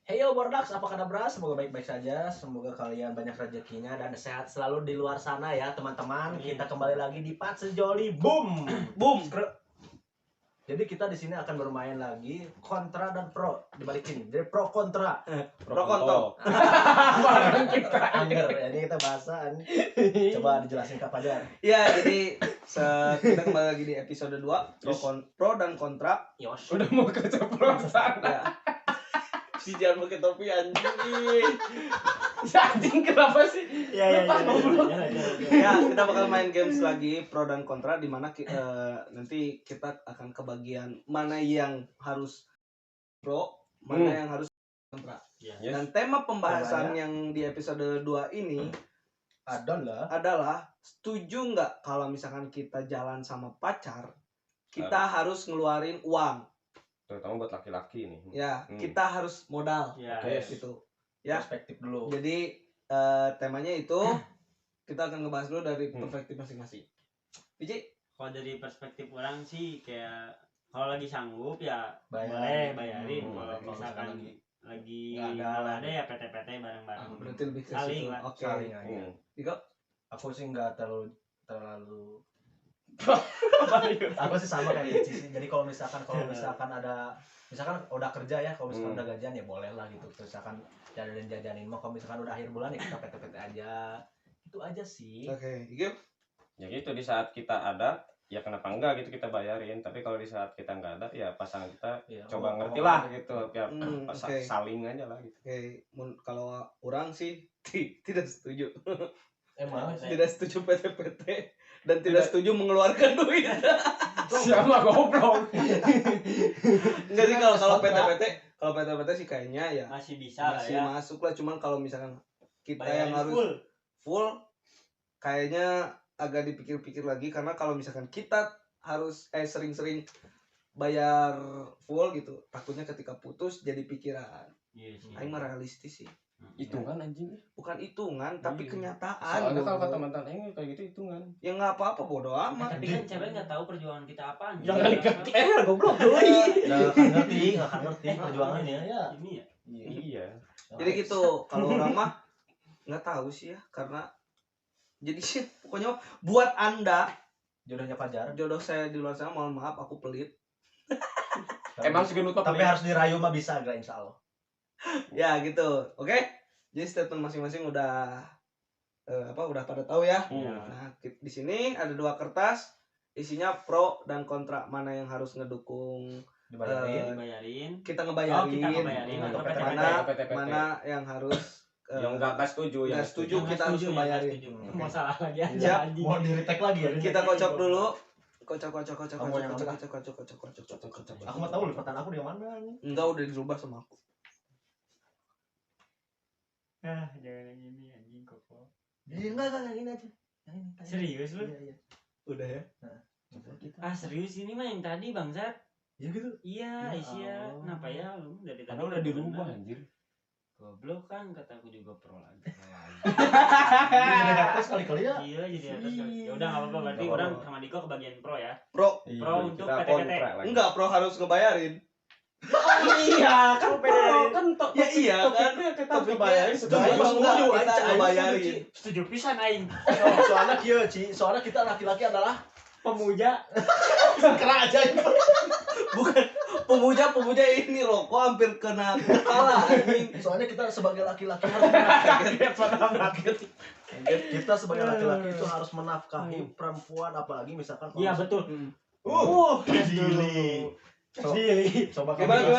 Heyo Bordax, apa kabar Bras? Semoga baik-baik saja. Semoga kalian banyak rezekinya dan sehat selalu di luar sana ya teman-teman. Kita kembali lagi di Pat Sejoli Boom. Boom. Jadi kita di sini akan bermain lagi kontra dan pro, dibalikin. Jadi pro kontra. Pro konto. Angger. Jadi kita bahasan. Coba dijelasin Kak Fajar. Ya, jadi kita kembali lagi di episode 2 pro dan kontra. Yos. Udah mau keceplosan. Ya. Si jangan pakai topi anjing. Anjing kenapa sih? Ya, Kita bakal main games lagi pro dan kontra di mana nanti kita akan ke bagian mana yang harus pro, mana yang harus kontra. Yes. Dan tema pembahasan yang di episode 2 ini adalah setuju nggak kalau misalkan kita jalan sama pacar, kita harus ngeluarin uang. Terutama buat laki-laki nih. Ya, kita harus modal. Gitu. Ya. Perspektif dulu. Jadi temanya itu kita akan ngebahas dulu dari perspektif masing-masing. Biji? Kalau dari perspektif orang sih kayak kalau lagi sanggup ya Bayarin. boleh bayarin. Kalau Kalau misalkan lagi nggak ada ya PT-PT bareng-bareng. Berarti lebih ke Saling situ. lah. Oke. Saling aja. Diko? Aku sih nggak terlalu aku sih sama kayak Ici sih. Jadi kalau misalkan udah kerja ya, kalau misalkan udah gajian ya boleh lah gitu. Terus misalkan jajanin mau kalau misalkan udah akhir bulan ya kita PT-PT aja. Itu aja sih. Oke. Iko? Ya gitu, di saat kita ada ya kenapa enggak gitu kita bayarin, tapi kalau di saat kita enggak ada ya pasangan kita Ya, coba ngerti lah gitu ya, Oke. saling aja lah gitu. Oke, kalau orang sih tidak setuju. Emang Tidak setuju PT-PT dan tidak setuju mengeluarkan duit. Siapa goblok? Enggak sih kalau PT-PT sih kayaknya ya Masih bisa lah masih ya. masuk lah, cuman kalau misalkan kita Bayarin yang harus full. kayaknya agak dipikir-pikir lagi, karena kalau misalkan kita harus sering-sering bayar full gitu, takutnya ketika putus jadi pikiran. Iya sih. Aing mah realistis sih. Hitungan anjing. Bukan hitungan tapi Iya. kenyataan. Soalnya kalau bro. kata mantan kayak gitu hitungan. Ya nggak apa-apa, bodo amat. Tapi kan cewek nggak tahu perjuangan kita apaan. Jangan Iya. goblok doi. Nggak akan ngerti perjuangannya ya. Ini ya. Iya. Jadi gitu, kalau orang mah nggak tahu sih ya, karena jadi sih pokoknya buat Anda Jodohnya Fajar. jodoh saya di luar sana, mohon maaf aku pelit. Emang segenut tapi harus dirayu mah bisa gak insya Allah. Ya gitu, oke? Jadi statement masing-masing udah udah pada tahu ya. Nah, di sini ada 2 kertas, isinya pro dan kontra, mana yang harus ngedukung Dibayarin. kita Oh, ngebayarin, kita ngebayarin atau atau PT-PT. mana yang harus yang enggak setuju ya. nggak setuju kita harus ngebayarin. Masalah lagi aja Siap. anjing. Mau di retake lagi ya. Kita kocok dulu. Kocok. Kamu yang mana? Aku mau tahu lipatan aku di mana nih. Enggak, udah dirubah sama aku. Ah, jangan yang ini anjing kok. Enggak yang ini aja. Yang ini. Serius lu? Iya. Udah ya. Ah, serius ini mah yang tadi bangsat. Ya gitu. Iya, Ya Aisyah. Allah. Kenapa ya lu dari tadi? Karena udah dirubah bener. anjir. Goblok kan kataku juga pro lagi. Jadi atas kali-kali ya. Iya, jadi atas. Ya udah enggak apa-apa, berarti Nggak orang apa-apa. sama Diko ke bagian pro ya. Pro. Pro untuk Kita PT-PT. kontra lagi. Enggak, pro harus ngebayarin. Iya, kan Kan Ya iya kan. tapi bayarin Setuju kita ngebayarin. setuju pisan aing. Soalnya kieu Ci, soalnya kita laki-laki adalah Pemuja. kera aja. Bukan pemuja ini rokok hampir kena kepala anjing. Soalnya kita sebagai laki-laki harus menafkahi. Kita sebagai laki-laki itu harus menafkahi perempuan, apalagi misalkan Iya, betul. Gili. Coba Gimana?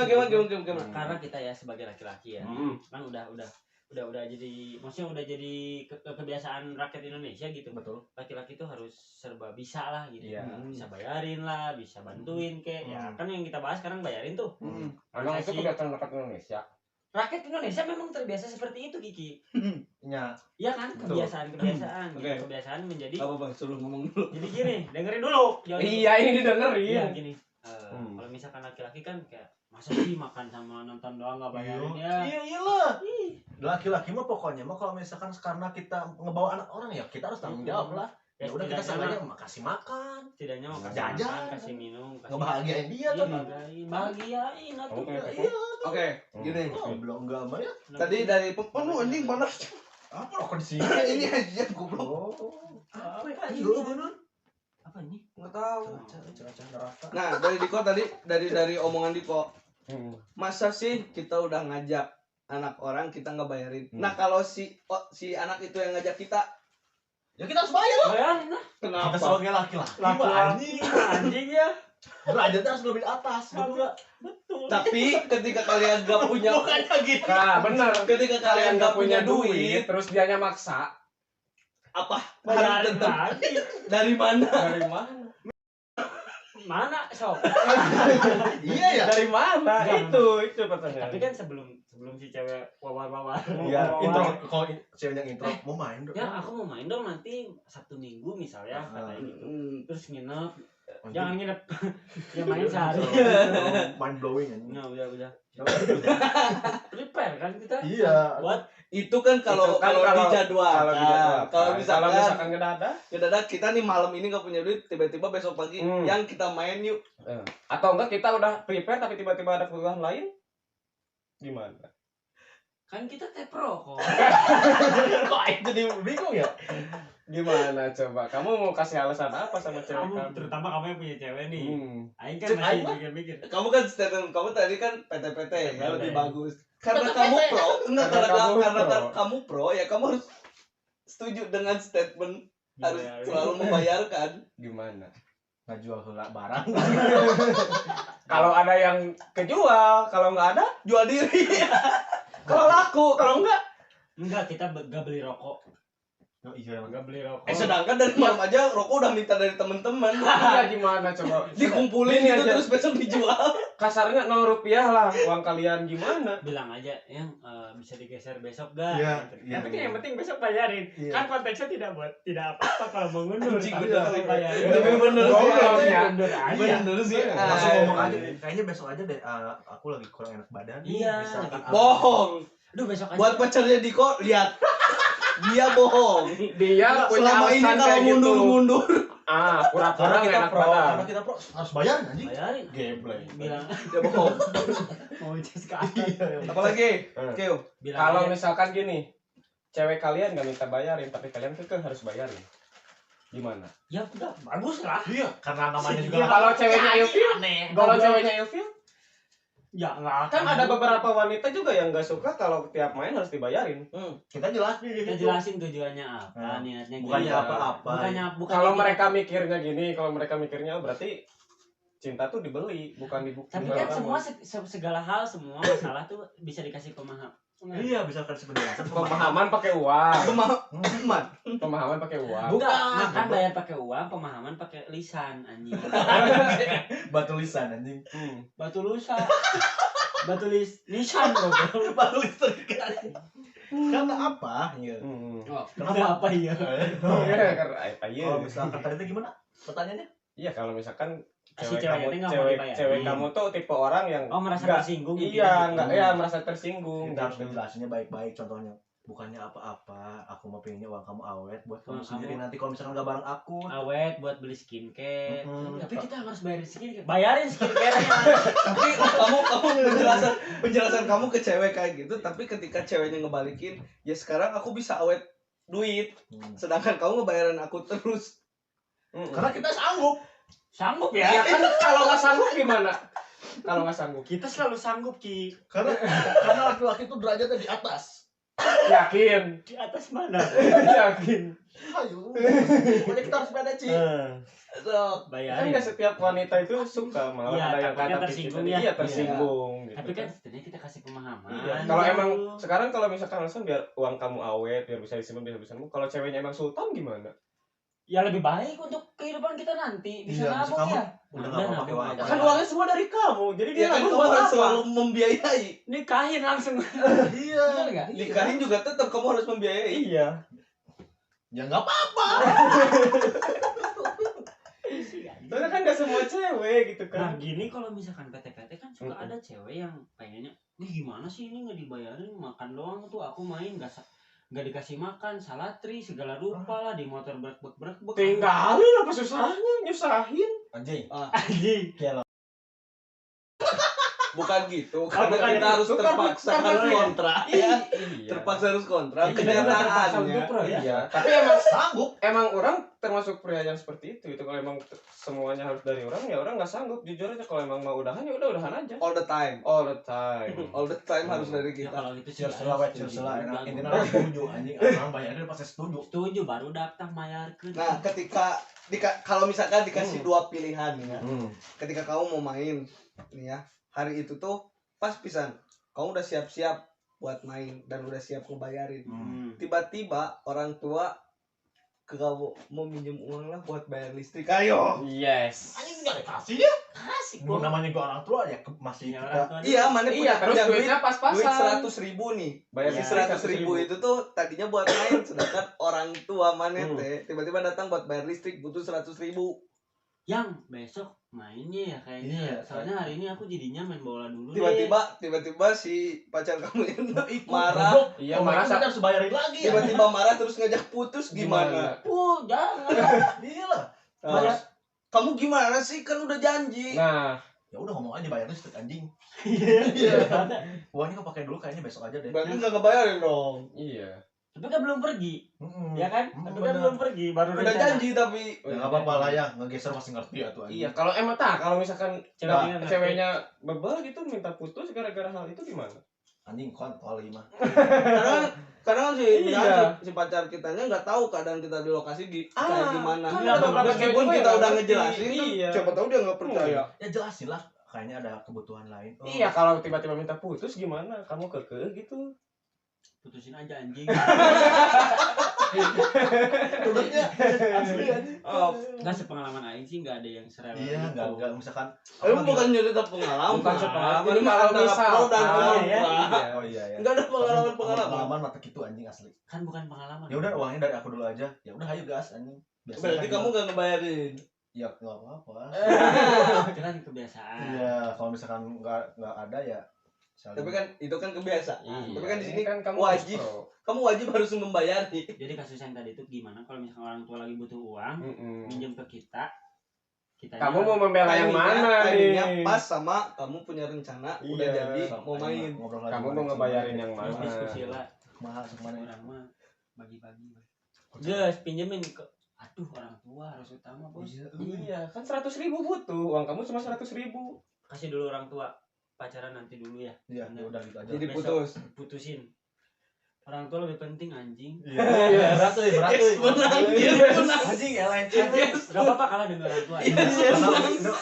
Karena kita ya sebagai laki-laki ya. Kan udah jadi, maksudnya udah jadi kebiasaan rakyat Indonesia gitu. Betul. Laki-laki tuh harus serba bisa lah gitu. Iya. Bisa bayarin lah, bisa bantuin kek. Ya kan yang kita bahas sekarang bayarin tuh. Emang itu kebiasaan rakyat Indonesia. Rakyat Indonesia memang terbiasa seperti itu, Kiki. Nya. Iya kan? Betul. Kebiasaan. Oke. Gitu. Kebiasaan menjadi. Apa bang? Suruh ngomong dulu. Jadi gini, dengerin dulu. Iya, ini didengerin. Iya gini. Kalau misalkan laki-laki kan kayak masa sih makan sama nonton doang nggak bayarin ya. Iyalah. Laki-laki mah pokoknya mah kalau misalkan karena kita ngebawa anak orang ya kita harus tanggung jawab lah. Ya udah kita setidaknya sengaja kasih makan, setidaknya mau kasih Jajan. makan, kasih minum, kasih ngebahagiain dia tuh. bahagiain atuh. Oke, Iya, Oke, gini. Oh, belum enggak mah ya. Tadi dari anjing panas. Apa rokok di sini? Ini aja goblok. Oh. Apa ya? Ayo bener. Apa ini? Enggak tahu. Cuaca neraka. Nah, dari Diko tadi dari omongan Diko. Hmm. Masa sih kita udah ngajak anak orang kita nggak bayarin? Hmm. Nah, kalau si anak itu yang ngajak kita, Ya kita harus bayar lah. Bayarin lah. kenapa? Kita sebagai laki-laki. Laki-laki anjing ya. Derajatnya harus lebih atas. Betul nggak? Betul. Tapi ketika kalian gak punya Bukannya gitu. Nah, bener. ketika kalian gak punya duit, terus dianya maksa. apa? Harus Bayarin tetap lagi. dari mana? Dari mana? Mana sok? Iya ya. Dari mana? Jangan. Itu pertanyaan. Tapi kan sebelum si cewek wawar-wawar. Iya, Wawar-wawar. intro kalau cewek yang intro mau main dong. Ya aku mau main dong nanti Sabtu Minggu misalnya katanya gitu. Terus nginep. Jangan nginep. Ya main sehari. Mind blowing kan. Nah, udah. Prepare kan kita. Iya. Buat Itu kan kalau Itu kan kalau dijadwalkan. dijadwalkan. Kalau Kalau misalkan misalkan ngedadak kedadak kita nih malam ini gak punya duit, tiba-tiba besok pagi yang kita main yuk. atau enggak kita udah prepare tapi tiba-tiba ada kebutuhan lain gimana? kan kita tepro kok. Kok jadi bingung ya? Gimana coba? Kamu mau kasih alasan apa sama cewek Kamu kamu? terutama kamu yang punya cewek nih. Aing kan Cek masih aing mah. mikir-mikir. Kamu kan statement kamu tadi kan PT-PT ya lebih PT. bagus. Karena PT. kamu pro, enggak Karena kamu karena pro. kamu pro ya kamu harus setuju dengan statement harus Gimana? selalu membayarkan. Gimana? Ngejual heula barang. Kalau ada yang kejual, kalau nggak ada, Jual diri. kalau laku, kalau enggak, Enggak, kita gak beli rokok. Oh iya. Gak beli rokok. Sedangkan dari malam aja rokok udah minta dari teman-teman. iya gimana coba? Dikumpulin Ini gitu aja. terus besok dijual. Kasarnya 0 rupiah lah uang kalian gimana? Bilang aja yang bisa digeser besok gak? Iya, Gitu. iya, Tapi iya. yang penting besok bayarin. Iya. Kan konteksnya tidak apa-apa kalau mau ngundur. Anjing, Tapi bener. kalau bayarin. Tapi bener sih. Goblok Tapi ya. mundur aja. Bener sih. Langsung Ah, ngomong aja. Kayaknya besok aja deh. Aku lagi kurang enak badan. Iya. Misalkan Bohong. Aduh besok aja. Buat pacarnya Diko, lihat. Dia bohong. Dia punya Selama ini alasan kalau kayak gitu. mundur-mundur. Pura-pura nggak enak badan. Karena kita pro harus bayar anjing. bayarin. Gameplay. Bilang Dia bohong. mau just ke atas. Apalagi? Hmm. Kyo. Bilang Kalau aja, misalkan gini, cewek kalian nggak minta bayarin, tapi kalian kekeh harus bayarin. Gimana? ya udah bagus lah. Iya, karena namanya juga Iya, Kalau ceweknya ilfil, aneh. kalau ceweknya ilfil, Ya enggak kan ada beberapa wanita juga yang nggak suka kalau tiap main harus dibayarin. kita jelasin kita jelasin tujuannya apa, niatnya Bukannya Iya. apa-apa. bukan Kalau gitu. mereka mikirnya gini, kalau mereka mikirnya berarti cinta tuh dibeli, bukan dibukti. Tapi kan semua segala hal, semua masalah tuh bisa dikasih pemahaman. Iya, bisa kasih penjelasan. pemahaman pakai uang, Pemahaman. pemahaman pakai uang. Bukan, makan bayar pakai uang, pemahaman pakai lisan anjing. Batu lisan anjing. Batu lusa. Batu lisan goblok. Batu lisan. Karena apa? Iya. Oh, kenapa apa ya? Iya. Kalau misalkan tadi itu gimana? Pertanyaannya? Iya, kalau misalkan Si cewek ceweknya kamu, nggak mau cewek, dibayarin. cewek kamu tuh tipe orang yang Oh, merasa nggak- tersinggung gitu. iya, nggak, ya merasa tersinggung. Kita harus ngejelasinnya baik-baik. Contohnya, bukannya apa-apa. Aku mau pengennya uang kamu awet buat kamu Kamu- sendiri. Nanti kalau misalkan nggak bareng aku, Awet buat beli skincare. Mm-mm. Tapi kita harus bayarin skincare. Bayarin skincare. Tapi kamu penjelasan kamu ke cewek kayak gitu, tapi ketika ceweknya ngebalikin, ya sekarang aku bisa awet duit, sedangkan kamu ngebayarin aku terus. Karena kita sanggup. Sanggup Ya ya. kan kalau nggak sanggup gimana? Kalau nggak sanggup, Kita selalu sanggup Ki. Karena laki-laki itu derajatnya di atas. yakin, Di atas mana? yakin. Ayo. Pokoknya kita harus pede, Ci. So, Kan Bayarin. nggak setiap wanita itu suka, malah Iya, ada yang takutnya kata tersinggung kita, ya. iya tersinggung. Gitu. Tapi kan sebenarnya kita kasih pemahaman. Iya. Kalau emang sekarang kalau misalkan langsung biar uang kamu awet, biar bisa disimpan, biar bisa nabung. Kalau ceweknya emang sultan gimana? ya lebih baik untuk kehidupan kita nanti bisa Iya, nabung kamu ya. udah nggak mau pakai uang nabung apa. Kan uangnya semua dari kamu, jadi dia ya kan nabung kamu buat harus apa? selalu membiayai. Nikahin langsung. Iya. Bener nggak? Nikahin juga tetap kamu harus membiayai. Iya. Ya nggak apa-apa. Soalnya kan nggak semua cewek gitu Nah kan. gini kalau misalkan PT-PT kan suka Mm-mm. ada cewek yang pengennya, gimana sih ini nggak dibayarin, makan doang tuh aku main nggak dikasih makan, salatri segala rupa lah, di motor brek. Tinggalin apa susahnya, nyusahin. Anjing. Anjing. bukan gitu. Oh, Karena bukan kita gitu. harus terpaksa harus kontrak ya. Iya. Terpaksa harus kontrak. Kita juga terpaksa Kenyataannya. untuk pro ya. Iya, tapi emang Sanggup. emang orang termasuk pria yang seperti itu gitu. Kalau emang semuanya harus dari orang ya orang nggak sanggup. Jujur aja kalau emang mau udahan ya udah udahan aja. All the time. All the time. All the time harus dari Ya kita. kalau gitu sih Cirsela we cirsela intinya orang setuju anjing. Orang bayarin pasti setuju. setuju baru daftar mayarkeun. Nah, ketika kalau misalkan dikasih dua pilihan ya. Ketika kamu mau main nih ya, hari itu tuh pas pisan. Kamu udah siap-siap buat main dan udah siap ngebayarin. Tiba-tiba orang tua ke kamu mau minjem uang lah buat bayar listrik. Ayo. Yes. Anjing enggak dikasih ya. Kasih Gua namanya gua orang tua ya masih Ya, kita. orang tua Iya, mana Iya, terus punya duitnya duit pas-pasan. 100.000 nih. Bayar Iya. listrik 100.000 itu tuh tadinya buat main, sedangkan orang tua mana teh tiba-tiba datang buat bayar listrik butuh 100.000. yang besok mainnya ya kayaknya. Iya. Soalnya hari ini aku jadinya main bola dulu. Tiba-tiba si pacar kamu yang Ikut, marah. goblok. Iya, Kalau marah itu kita harus bayarin lagi ya. Tiba-tiba marah terus ngajak putus gimana? Jangan. Gila. Nah, kamu gimana sih, kan udah janji. Nah, Ya udah ngomong aja bayar listrik anjing. Iya. Uangnya kepake dulu kayaknya besok aja deh. Berarti nggak ngebayarin dong. iya. Tapi kan belum pergi, ya kan? Tapi kan bener. belum pergi, baru Udah rencana. janji tapi Ya enggak apa-apa lah ya, ngegeser masih ngerti ya tuh anjing. Iya, kalau emang kalau misalkan Ceweknya ngerti. ceweknya bebel gitu minta putus gara-gara hal itu gimana? Anjing kontol lima. karena kan Iya. si pacar kitanya nggak tahu keadaan kita di lokasi kayak gimana. kan ada beberapa Meskipun cewek kita yang udah ngerti. ngejelasin kan, Iya. siapa tahu dia nggak percaya. Ya jelasin lah, kayaknya ada kebutuhan lain. Oh. Iya, kalau tiba-tiba minta putus gimana? Kamu kekeh gitu. Putusin aja anjing. Produknya asli anjing. Oh, Nggak sepengalaman aing sih nggak ada yang serela. Iya, gitu. enggak misalkan lu bukan cerita pengalaman. Bukan sepengalaman, Ini mah kalau antara misal- pro dan Ah, kontra. iya. oh iya ya. Enggak ada Pengalaman pengalaman. mata gitu anjing asli. Kan bukan pengalaman. Ya udah uangnya dari aku dulu aja. Ya udah ayo gas anjing. Biasa Berarti kan kamu nggak ngebayarin. ya enggak apa-apa. Itu kan kebiasaan. Iya, kalau misalkan enggak ada ya saling- Tapi kan itu kan kebiasaan. Iya. Tapi kan di sini kan kamu wajib. harus pro. Kamu wajib harus membayari. Jadi kasus yang tadi itu gimana kalau misalkan orang tua lagi butuh uang, Mm-mm. minjem ke kita, Kamu mau membela yang mana Timingnya nih? pas sama kamu punya rencana udah Iya. jadi Sama- mau main. ngobrol lagi Kamu sama mau si ngebayarin Maya. yang terus mana? diskusi lah. Mahal kemana ya? Orang mah bagi-bagi. Guys, pinjemin ke aduh orang tua harus utama, Bos. Iya, kan 100.000 butuh. Uang kamu cuma 100.000. Kasih dulu orang tua. Pacaran nanti dulu ya. Iya, ya udah gitu aja. Jadi Besok putus. Putusin. Orang tua lebih penting anjing. Iya, berat tuh, berat tuh. Anjing ya lain. Gak apa-apa kalah dengan orang tua.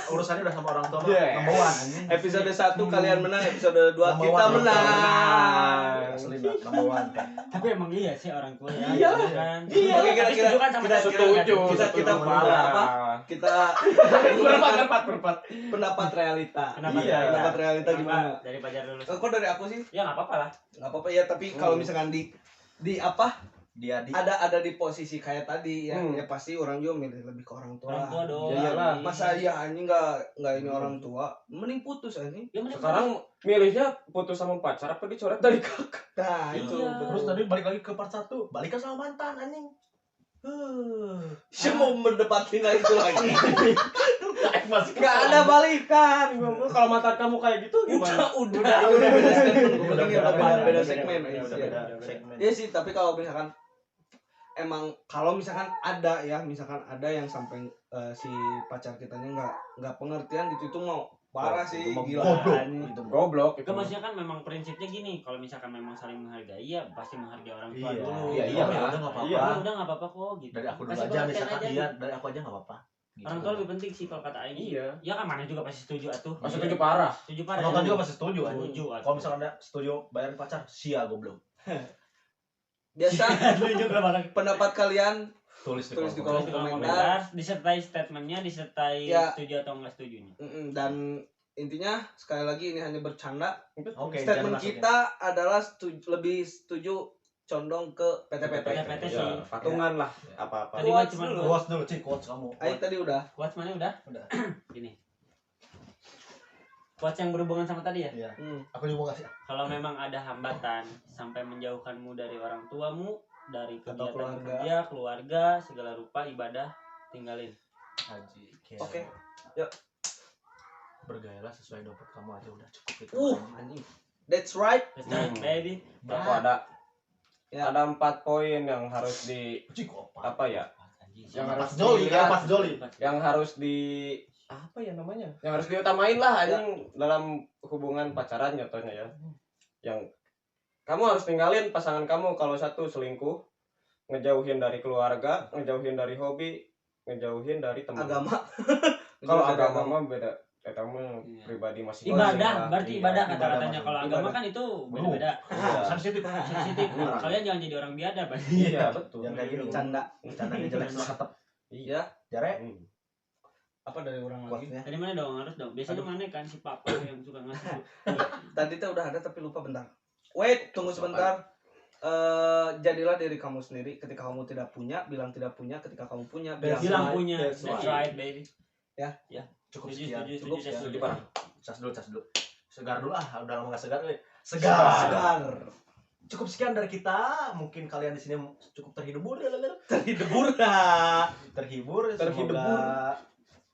Urusannya udah sama orang tua mah Yes. number one anjing. Episode 1 kalian menang, episode 2 Number kita one, menang. Asli number one. Tapi emang iya sih orang tua ya. Iya. gitu kan. Iya. Oke, kira-kira- Setuju kan sama kita- tadi? Setuju. kita setuju parah. parah. Kita Berempat. pendapat realita. Pendapat Iya. realita. Pendapat realita gimana? Dari pacar dulu. Kok dari aku sih? Ya nggak apa-apa lah. Nggak apa-apa ya, tapi kalau misalkan di apa Dia di ada di posisi kayak tadi ya, Hmm. ya pasti orang juga milih lebih ke orang tua. Orang tua dong. Ya iyalah. Masa iya anjing nggak ini orang tua, mending putus anjing. Ya mending Sekarang milihnya putus sama pacar apa dicoret dari kakak? Nah, itu Iya. betul. terus tadi balik lagi ke part 1, balikan sama mantan anjing. Siapa mau mendebatin lagi itu lagi? Masih Nggak ada balikan. Kalau mantan kamu kayak gitu gimana? Udah beda segmen. Udah Beda segmen. Udah Iya. beda segmen. Iya sih, tapi kalau misalkan kalau misalkan ada yang sampai si pacar kitanya nggak pengertian gitu, itu mau parah sih, Itu mah gila. goblok. anjing. Itu Goblok Itu maksudnya kan memang prinsipnya gini, kalau misalkan memang saling menghargai ya pasti menghargai orang tua Iya, dulu. iya, Gitu. iya, udah nggak apa-apa. Iya. Ya udah nggak apa-apa kok gitu. Dari aku dulu Kasih aja pengertian misalkan aja, iya, gitu. dari aku aja nggak apa-apa. Gitu. Orang tua lebih penting sih kalau kata Aing. Iya. Ya kan mana juga pasti setuju atuh. Masih setuju parah. Setuju parah. Penonton ya. juga pasti setuju anjing. Setuju, atuh. Kalau misalkan ada setuju bayarin pacar, sia goblok. Biasa Setuju kalau barang. pendapat kalian Tulis di Tulis di kolom Tulis di kolom kolom komentar. komentar, disertai statementnya, disertai Ya. setuju atau enggak setujunya. dan intinya sekali lagi ini hanya bercanda. Oke, Statement jangan masuk ya. kita adalah lebih setuju condong ke PT-PT. PT. Ya, patungan lah apa-apa. Tadi mah Quotes cuma dulu. Quotes dulu, Cik, quotes kamu. Ayo tadi udah. quotes mana udah? Udah. Gini. Quotes yang berhubungan sama tadi ya. Iya. Hmm. Aku juga mau kasih. Kalau memang ada hambatan sampai menjauhkanmu dari orang tuamu, dari Atau kegiatan keluarga. kerja, keluarga, segala rupa ibadah, tinggalin. Haji. Oke. bergayalah sesuai dompet kamu aja udah cukup itu. Anjing. That's right. That's right, baby. Aku ada Ya. ada 4 poin yang harus apa ya? Yang harus Pas joli dilihat, pas joli. yang harus apa ya namanya? Yang harus diutamain lah anjing dalam hubungan pacaran contohnya ya. Yang kamu harus tinggalin pasangan kamu kalau satu selingkuh, ngejauhin dari keluarga, ngejauhin dari hobi, ngejauhin dari teman. Agama. Kalau agama mah beda. Eta mah Iya. pribadi masih Ibadah, berarti Iya, ibadah ibadah kata-katanya. masuk. Kalau agama kan itu beda-beda. Sensitif. Sensitif. Kalian jangan jadi orang biadab. Iya, betul. Yang kayak gini Canda. Candanya jelek sama ketep. Iya. Jare Hmm. Apa dari orang lagi? kuatnya. Dari mana dong? Harus dong. Biasanya mana kan si papa yang suka ngasih. Tadi tuh udah ada tapi lupa bentar. Wait, tunggu sebentar. Jadilah diri kamu sendiri. Ketika kamu tidak punya, bilang tidak punya. Ketika kamu punya, bilang Bilang punya. punya. That's That's right, baby. Cukup Setuju, sekian. setuju, Cukup setuju, sekian. setuju, Parah. Cas dulu. Segar dulu udah lama gak segar. Segar. Cukup sekian dari kita. Mungkin kalian di sini cukup terhibur. Terhibur. Terhibur. Terhibur. Semoga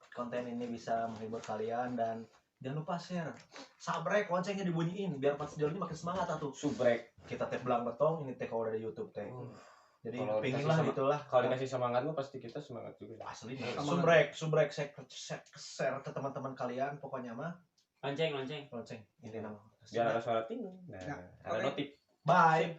konten ini bisa menghibur kalian dan jangan lupa share. Sabrek loncengnya dibunyiin biar pas jauh ini makin semangat atuh. Subrek. Kita tag belang betong ini tag kalau udah di YouTube tag. Jadi Kalau pingin dikasih lah sama- gitulah. Kalau dikasih semangat mah pasti kita semangat juga. Asli Semangat. subrek share ke teman-teman kalian pokoknya mah Lonceng. lonceng ini nama. Biar ada suara ting. Nah, Ya, ada oke. notif. Bye.